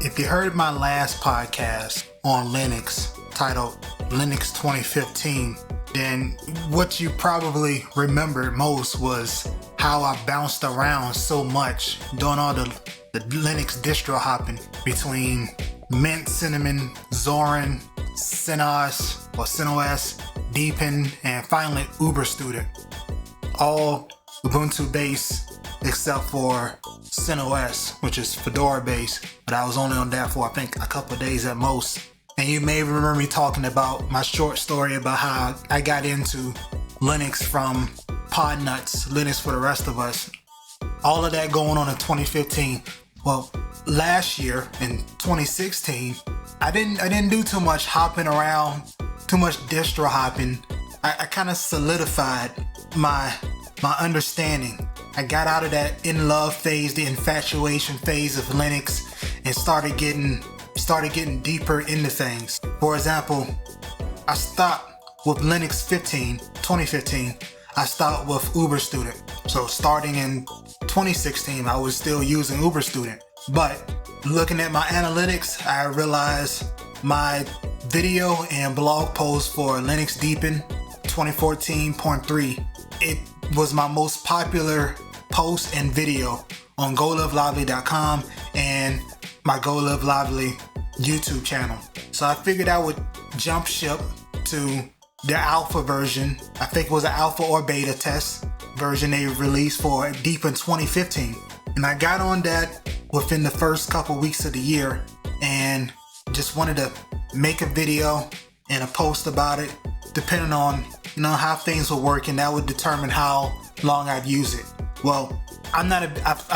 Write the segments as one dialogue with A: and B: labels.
A: If you heard my last podcast on Linux titled Linux 2015, then what you probably remembered most was how I bounced around so much doing all the Linux distro hopping between Mint, Cinnamon, Zorin, CentOS, deepin, and finally UberStudent. All Ubuntu based except for CentOS, which is Fedora based, but I was only on that for I think a couple of days at most. And you may remember me talking about my short story about how I got into Linux from Podnutz Linux for the rest of us. All of that going on in 2015. Well, last year in 2016, I didn't do too much hopping around, too much distro hopping. I kind of solidified my understanding. I got out of that in love phase, the infatuation phase of Linux, and started getting deeper into things. For example, I stopped with Linux 2015. I stopped with UberStudent. So starting in 2016, I was still using UberStudent. But looking at my analytics, I realized my video and blog post for Linux Deepin 2014.3, it was my most popular post and video on GoLiveLively.com and my Go Live Lively YouTube channel. So I figured I would jump ship to the alpha version. I think it was an alpha or beta test version they released for Deepin 2015. And I got on that within the first couple weeks of the year and just wanted to make a video and a post about it. Depending on how things were working, that would determine how long I'd use it. Well, I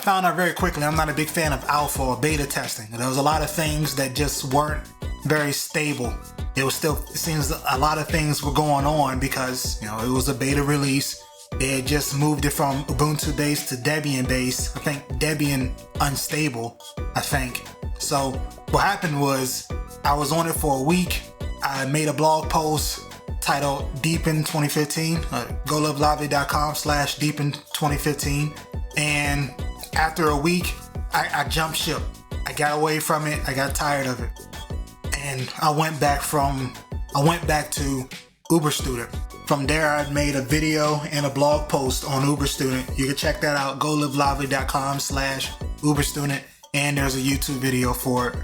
A: found out very quickly I'm not a big fan of alpha or beta testing. There was a lot of things that just weren't very stable. It seems a lot of things were going on because it was a beta release. They had just moved it from Ubuntu base to Debian base. I think Debian unstable, I think. So what happened was I was on it for a week. I made a blog post titled Deepin 2015, GoLiveLively.com/Deepin 2015. And after a week, I jumped ship. I got away from it. I got tired of it. And I went back to UberStudent. From there, I made a video and a blog post on UberStudent. You can check that out, GoLiveLively.com/UberStudent. And there's a YouTube video for it.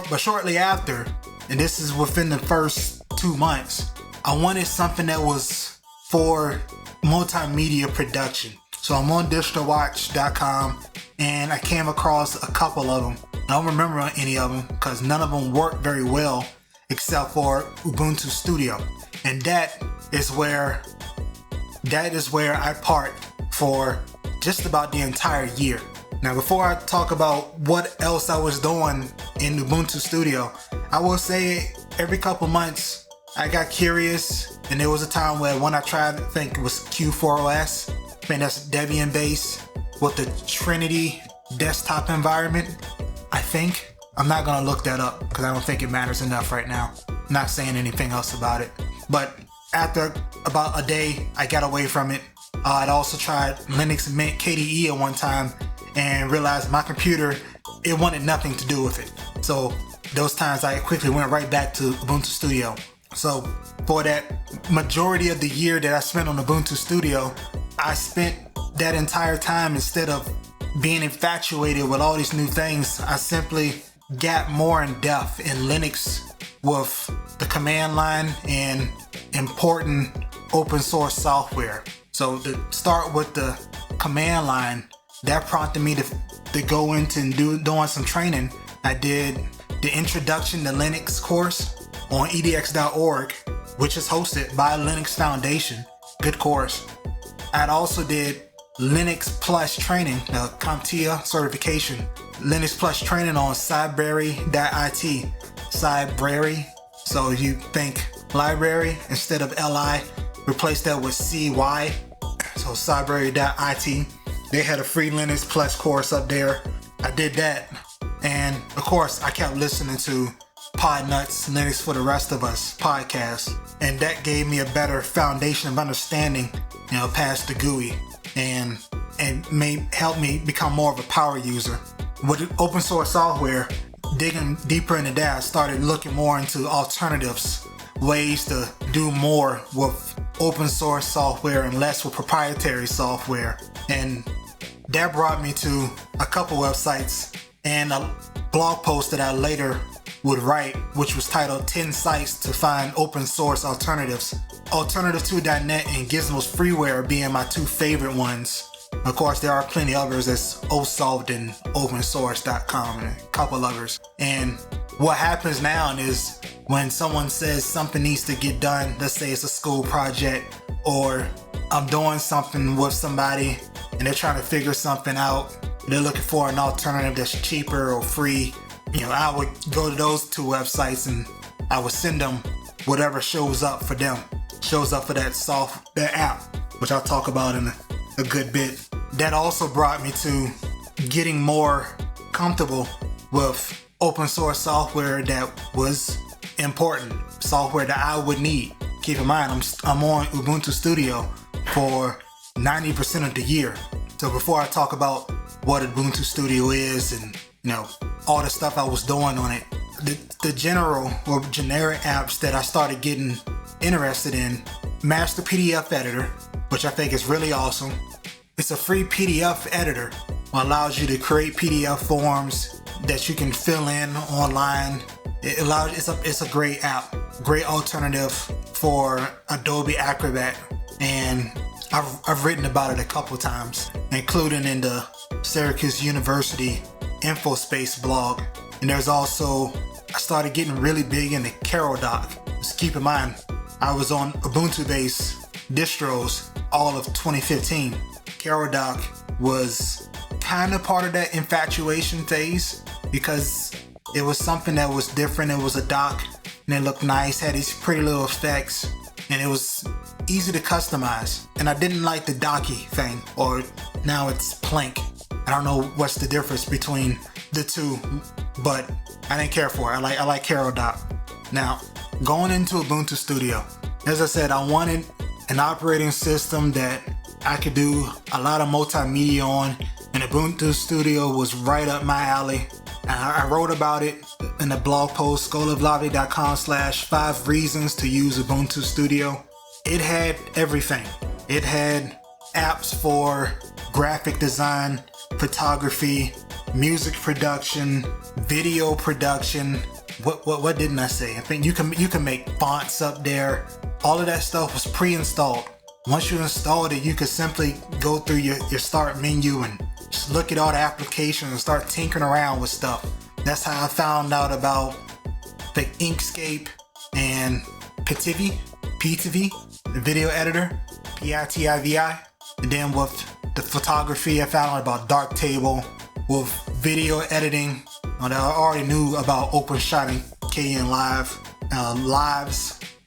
A: But shortly after, and this is within the first 2 months, I wanted something that was for multimedia production. So I'm on distrowatch.com and I came across a couple of them. I don't remember any of them because none of them worked very well except for Ubuntu Studio. And that is where I parked for just about the entire year. Now, before I talk about what else I was doing in Ubuntu Studio, I will say every couple months I got curious, and there was a time where when I tried, I think it was Q4OS, that's Debian based with the Trinity desktop environment, I think. I'm not gonna look that up because I don't think it matters enough right now. I'm not saying anything else about it. But after about a day, I got away from it. I'd also tried Linux Mint KDE at one time and realized my computer, it wanted nothing to do with it. So those times I quickly went right back to Ubuntu Studio. So for that majority of the year that I spent on Ubuntu Studio, I spent that entire time, instead of being infatuated with all these new things, I simply got more in depth in Linux with the command line and important open source software. So to start with the command line, that prompted me to go into doing some training. I did the Introduction to Linux course on edx.org, which is hosted by Linux Foundation. Good course. I also did Linux Plus training, the CompTIA certification. Linux Plus training on Cybrary.it. Cybrary. So if you think library instead of LI, replace that with CY. So Cybrary.it. They had a free Linux Plus course up there. I did that. And of course, I kept listening to Podnutz Linux for the Rest of Us podcast. And that gave me a better foundation of understanding, past the GUI. And may help me become more of a power user. With open source software, digging deeper into that, I started looking more into alternatives, ways to do more with open source software and less with proprietary software. And that brought me to a couple websites and a blog post that I later would write, which was titled 10 Sites to Find Open Source Alternatives. Alternative2.net and Gizmo's Freeware being my two favorite ones. Of course, there are plenty others, as OSolved and opensource.com and a couple others. And what happens now is when someone says something needs to get done, let's say it's a school project, or I'm doing something with somebody and they're trying to figure something out, they're looking for an alternative that's cheaper or free, I would go to those two websites and I would send them whatever shows up for them, shows up for that app, which I'll talk about in a good bit. That also brought me to getting more comfortable with open source software that was important, software that I would need. Keep in mind, I'm on Ubuntu Studio for 90% of the year. So before I talk about what Ubuntu Studio is and all the stuff I was doing on it, the general or generic apps that I started getting interested in, Master PDF Editor, which I think is really awesome. It's a free PDF editor that allows you to create PDF forms that you can fill in online. It's a great app, great alternative for Adobe Acrobat, and I've written about it a couple times, including in the Syracuse University Infospace blog. And there's also, I started getting really big into CaroDoc. Just keep in mind, I was on Ubuntu-based distros all of 2015. CaroDoc was kind of part of that infatuation phase because it was something that was different. It was a doc and it looked nice, had these pretty little effects, and it was easy to customize. And I didn't like the docky thing, or now it's Plank. I don't know what's the difference between the two, but I didn't care for it. I like CaroDoc. Now, going into Ubuntu Studio, as I said, I wanted an operating system that I could do a lot of multimedia on, and Ubuntu Studio was right up my alley. I wrote about it in a blog post, golovely.com/5 reasons to use Ubuntu Studio. It had everything. It had apps for graphic design, photography, music production, video production. What didn't I say? I think you can make fonts up there. All of that stuff was pre-installed. Once you installed it, you could simply go through your start menu and just look at all the applications and start tinkering around with stuff. That's how I found out about the Inkscape and Pitivi, the video editor, Pitivi. And then with the photography, I found out about Darktable. With video editing, I already knew about OpenShot and KN Lives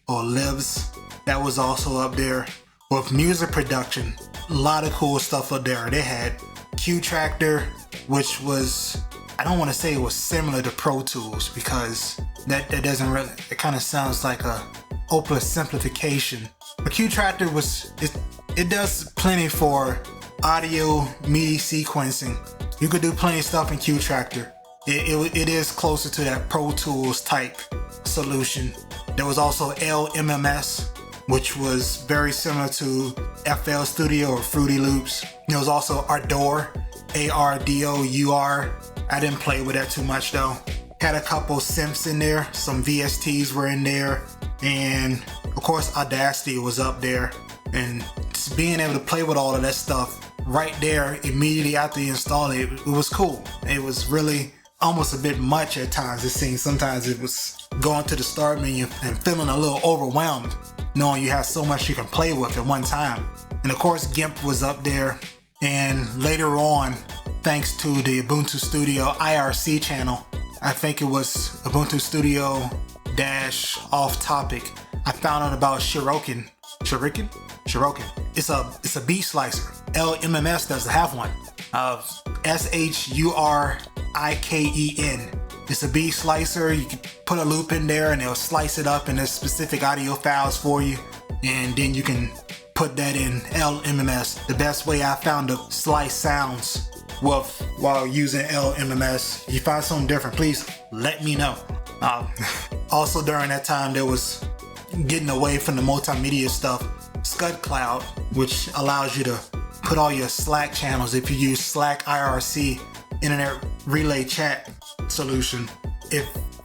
A: or Lives. That was also up there. With music production, a lot of cool stuff up there. They had Q-Tractor, which was, I don't want to say it was similar to Pro Tools because that doesn't really, it kind of sounds like a hopeless simplification. But Q-Tractor it does plenty for audio MIDI sequencing. You could do plenty of stuff in Q-Tractor. It is closer to that Pro Tools type solution. There was also LMMS, which was very similar to FL Studio or Fruity Loops. There was also Ardour, ARDOUR. I didn't play with that too much though. Had a couple synths in there, some VSTs were in there, and of course Audacity was up there. And just being able to play with all of that stuff right there immediately after you install it, it was cool. It was really almost a bit much at times. It seemed sometimes it was going to the start menu and feeling a little overwhelmed, knowing you have so much you can play with at one time. And of course GIMP was up there, and later on, thanks to the Ubuntu Studio IRC channel, I think it was Ubuntu Studio Off Topic, I found out about Shuriken. It's a beat slicer. LMMS doesn't have one. SHURIKEN. It's a beat slicer. You can put a loop in there and it'll slice it up into specific audio files for you, and then you can put that in LMMS. The best way I found to slice sounds while using LMMS. If you find something different, please let me know. Also during that time, there was getting away from the multimedia stuff, Scud Cloud, which allows you to put all your Slack channels. If you use Slack IRC, Internet Relay Chat solution,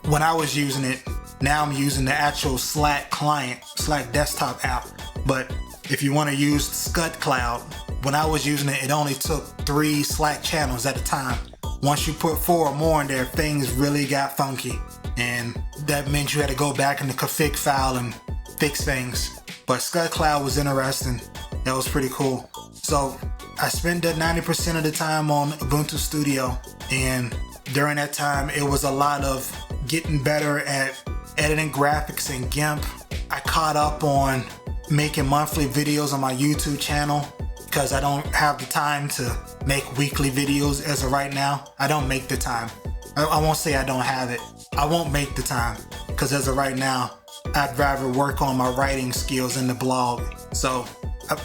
A: when I was using it, now I'm using the actual Slack client, Slack desktop app. But if you want to use Scud Cloud, when I was using it, it only took 3 Slack channels at a time. Once you put 4 or more in there, things really got funky. And that meant you had to go back in the config file and fix things. But Scud Cloud was interesting. That was pretty cool. So I spent that 90% of the time on Ubuntu Studio. And during that time, it was a lot of getting better at editing graphics in GIMP. I caught up on making monthly videos on my YouTube channel because I don't have the time to make weekly videos as of right now. I don't make the time. I won't say I don't have it. I won't make the time because as of right now, I'd rather work on my writing skills in the blog. So I'm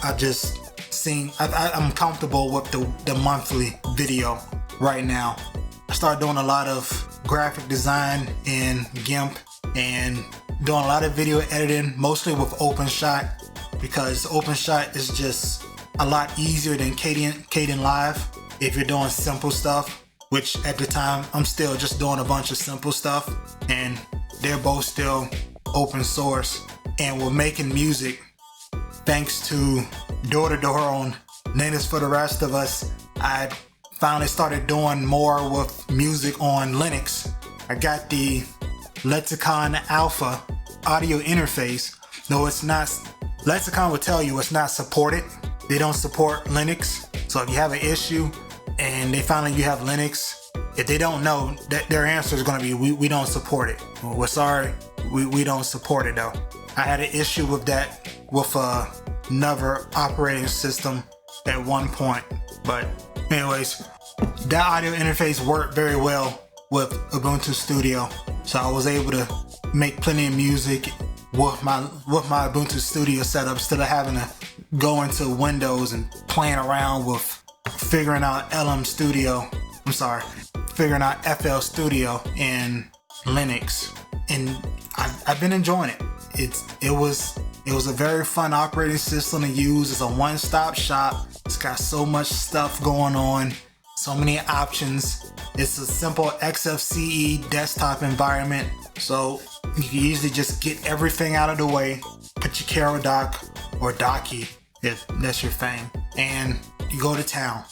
A: comfortable with the monthly video right now. I started doing a lot of graphic design in GIMP and doing a lot of video editing, mostly with OpenShot, because OpenShot is just a lot easier than Kdenlive Live if you're doing simple stuff, which at the time I'm still just doing a bunch of simple stuff, and they're both still open source. And we're making music thanks to door-to-door on Linux for the Rest of Us. I finally started doing more with music on Linux. I got the Lexicon Alpha audio interface. No, it's not. Lexicon will tell you it's not supported. They don't support Linux. So if you have an issue and they find out you have Linux, if they don't know, that their answer is going to be, we don't support it. Well, we're sorry, we don't support it though. I had an issue with that with another operating system at one point. But anyways, that audio interface worked very well with Ubuntu Studio. So I was able to make plenty of music with my Ubuntu Studio setup instead of having to go into Windows and playing around with figuring out figuring out FL Studio in Linux. And I've been enjoying it. It was a very fun operating system to use. It's a one-stop shop. It's got so much stuff going on, so many options. It's a simple XFCE desktop environment, so you can easily just get everything out of the way, put your Caro dock or Docky if that's your thing, and you go to town.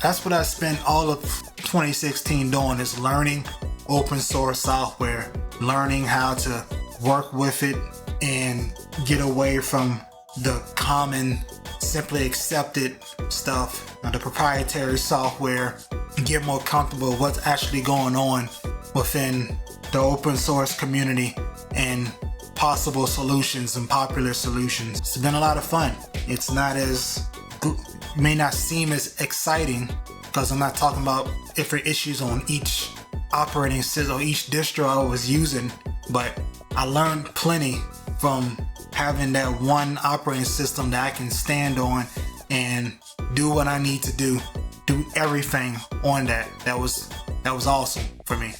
A: That's what I spent all of 2016 doing, is learning open source software, learning how to work with it and get away from the common, simply accepted stuff, the proprietary software, and get more comfortable with what's actually going on within the open source community and possible solutions and popular solutions. It's been a lot of fun. It's not may not seem as exciting because I'm not talking about different issues on each operating system or each distro I was using, but I learned plenty from having that one operating system that I can stand on and do what I need to do everything on that. That was awesome for me.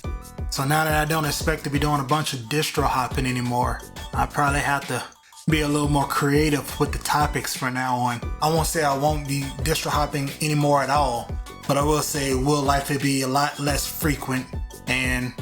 A: So now that I don't expect to be doing a bunch of distro hopping anymore, I probably have to be a little more creative with the topics from now on. I won't say I won't be distro hopping anymore at all, but I will say it will likely be a lot less frequent, and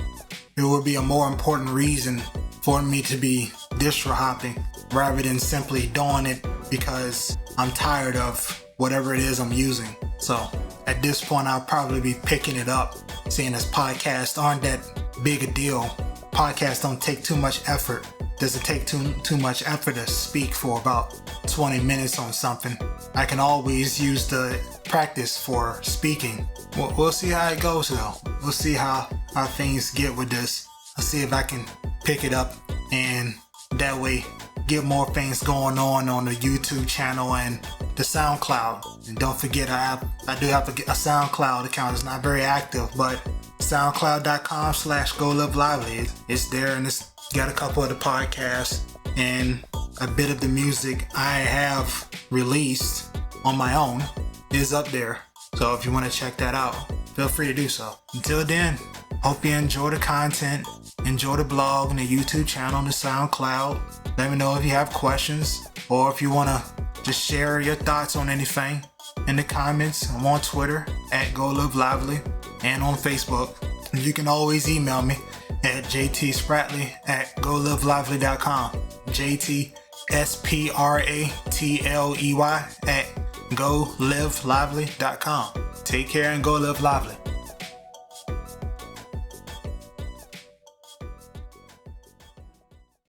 A: it will be a more important reason for me to be distro hopping rather than simply doing it because I'm tired of whatever it is I'm using. So at this point, I'll probably be picking it up, seeing as podcasts aren't that big a deal. Podcasts don't take too much effort. Doesn't take too much effort to speak for about 20 minutes on something. I can always use the practice for speaking. We'll see how it goes though. We'll see how things get with this. I'll see if I can pick it up and that way get more things going on the YouTube channel and the SoundCloud. And don't forget, I do have a SoundCloud account. It's not very active, but soundcloud.com/GoLiveLively. It's there, and it's got a couple of the podcasts and a bit of the music I have released on my own is up there. So if you want to check that out, feel free to do so. Until then, Hope you enjoy the content, enjoy the blog and the YouTube channel and the SoundCloud. Let me know if you have questions or if you want to just share your thoughts on anything in the comments. I'm on Twitter at GoLiveLively and on Facebook. You can always email me at jtsprattley@golivelively.com. JTSPRATLEY at GoLiveLively.com. Take care and go live lively.